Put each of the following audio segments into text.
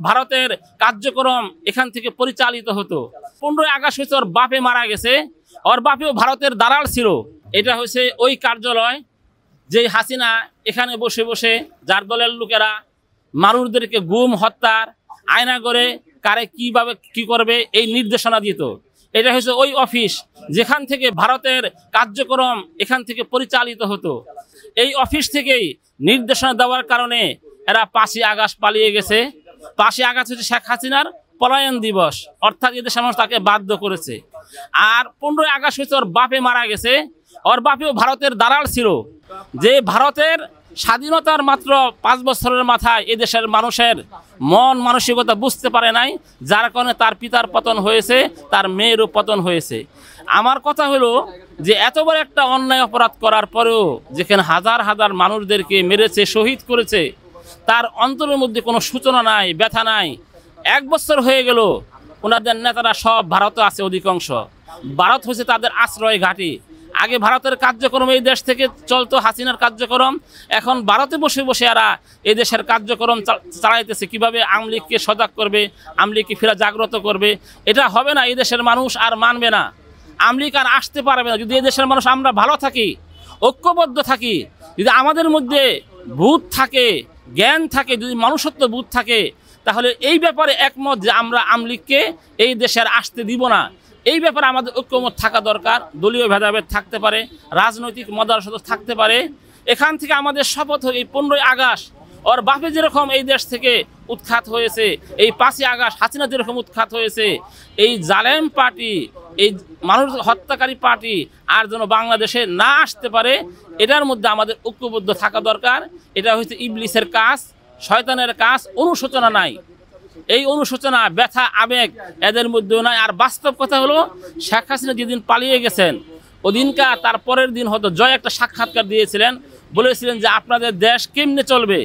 ভারতের কার্যক্রম এখান থেকে পরিচালিত হতো। 15ই আগস্ট হচ্ছে ওর বাপে মারা গেছে, ওর বাপেও ভারতের দালাল ছিল। এটা হচ্ছে ওই কার্যালয় যে হাসিনা এখানে বসে বসে যার দলের লোকেরা মানুষদেরকে গুম হত্যার আয়না করে কারে কিভাবে কি করবে এই নির্দেশনা দিত। এটা হচ্ছে ওই অফিস যেখান থেকে ভারতের কার্যক্রম এখান থেকে পরিচালিত হতো। এই অফিস থেকেই নির্দেশনা দেওয়ার কারণে এরা 5ই আগস্ট পালিয়ে গেছে। 5ই আগস্ট হচ্ছে শেখ হাসিনার পলায়ন দিবস, অর্থাৎ এদেশের মানুষ তাকে বাধ্য করেছে। আর 15ই আগস্ট হচ্ছে ওর বাপে মারা গেছে, ওর বাপেও ভারতের দালাল ছিল। যে ভারতের স্বাধীনতার মাত্র 5 বছরের মাথায় এদেশের মানুষের মন মানসিকতা বুঝতে পারে নাই, যার কারণে তার পিতার পতন হয়েছে, তার মেয়েরও পতন হয়েছে। আমার কথা হলো যে এত বড় একটা অন্যায় অপরাধ করার পরেও যেখানে হাজার হাজার মানুষদেরকে মেরেছে, শহীদ করেছে, তার অন্তরের মধ্যে কোনো সূচনা নাই, ব্যথা নাই। 1 বছর হয়ে গেল, ওনাদের নেতারা সব ভারতে আছে, অধিকাংশ ভারত হচ্ছে তাদের আশ্রয় ঘাঁটি। আগে ভারতের কার্যক্রম এই দেশ থেকে চলতো, হাসিনার কার্যক্রম। এখন ভারতে বসে বসে এরা এই দেশের কার্যক্রম চালাইতেছে, কিভাবে আওয়ামী লীগকে সজাগ করবে, আওয়ামী লীগকে ফেরা জাগ্রত করবে। এটা হবে না, এই দেশের মানুষ আর মানবে না, আওয়ামী লীগ আর আসতে পারবে না। যদি এই দেশের মানুষ আমরা ভালো থাকি, ঐক্যবদ্ধ থাকি, যদি আমাদের মধ্যে বুধ থাকে, জ্ঞান থাকে, যদি মানুষত্ব বুধ থাকে, তাহলে এই ব্যাপারে একমত যে আমরা আওয়ামী লীগকে এই দেশের আসতে দিব না। এই ব্যাপারে আমাদের ঐক্যমত থাকা দরকার। দলীয় ভেদাভেদ থাকতে পারে, রাজনৈতিক মতাদর্শ থাকতে পারে। এখান থেকে আমাদের শপথ হয় এই 15ই আগস্ট ওর বাপে যেরকম এই দেশ থেকে উৎখাত হয়েছে, এই 5ই আগস্ট হাসিনা যেরকম উৎখাত হয়েছে, এই জালেম পার্টি, এই মানুষ হত্যাকারী পার্টি আর যেন বাংলাদেশে না আসতে পারে, এটার মধ্যে আমাদের ঐক্যবদ্ধ থাকা দরকার। এটা হচ্ছে ইবলিসের কাজ, শয়তানের কাজ। অনুশোচনা নাই, এই অনুশোচনা, ব্যথা, আবেগ এদের মধ্যেও নাই। আর বাস্তব কথা হলো, শেখ হাসিনা যেদিন পালিয়ে গেছেন ওদিনকার তার পরের দিন হয়তো জয় একটা সাক্ষাৎকার দিয়েছিলেন, বলেছিলেন যে আপনাদের দেশ কেমনে চলবে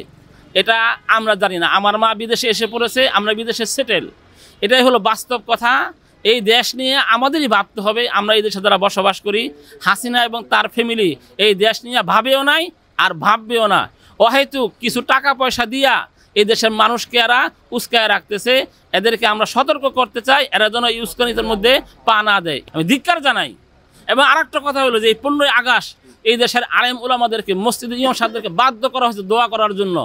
এটা আমরা জানি না, আমার মা বিদেশে এসে পড়েছে, আমরা বিদেশে সেটেল। এটাই হলো বাস্তব কথা। এই দেশ নিয়ে আমাদেরই ভাবতে হবে। আমরা এই দেশে যারা বসবাস করি, হাসিনা এবং তার ফ্যামিলি এই দেশ নিয়ে ভাবেও নাই আর ভাববেও না। অহেতুক কিছু টাকা পয়সা দিয়া এই দেশের মানুষকে এরা উস্কায় রাখতেছে। এদেরকে আমরা সতর্ক করতে চাই, এরা যেন এই উস্কানিতের মধ্যে পা না দেয়, আমি ধিক্কার জানাই। এবং আরেকটা কথা হলো যে এই 15ই আগস্ট এই দেশের আলেম ওলামাদেরকে, মসজিদের ইমাম সাহেবদেরকে বাধ্য করা হয়েছে দোয়া করার জন্য।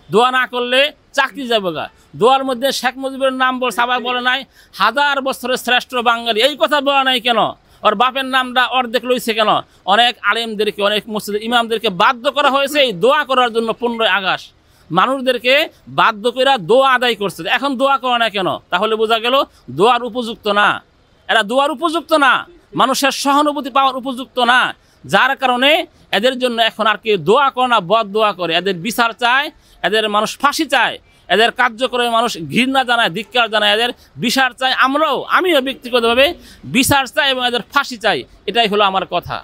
দোয়া না করলে চাকরি যাবে গা। দোয়ার মধ্যে শেখ মুজিবের নাম বলছে, আবার বলে নাই 1000 বছরের শ্রেষ্ঠ বাঙালি, এই কথা বলা নাই কেন? ওর বাপের নামটা অর্ধেক লইছে কেন? অনেক আলেমদেরকে, অনেক মসজিদের ইমামদেরকে বাধ্য করা হয়েছে এই দোয়া করার জন্য। 15ই আগস্ট মানুষদেরকে বাধ্য করে দোয়া আদায় করছে। এখন দোয়া করে না কেন? তাহলে বোঝা গেল দোয়ার উপযুক্ত না, এরা দোয়ার উপযুক্ত না, মানুষের সহানুভূতি পাওয়ার উপযুক্ত না। যার কারণে এদের জন্য এখন আর কি দোয়া করে না, বদ দোয়া করে। এদের বিচার চায়, এদের মানুষ ফাঁসি চায়, এদের কার্যক্রমে মানুষ ঘৃণা জানায়, ধিক্কার জানায়, এদের বিচার চায়। আমিও ব্যক্তিগতভাবে বিচার চাই এবং এদের ফাঁসি চাই। এটাই হলো আমার কথা।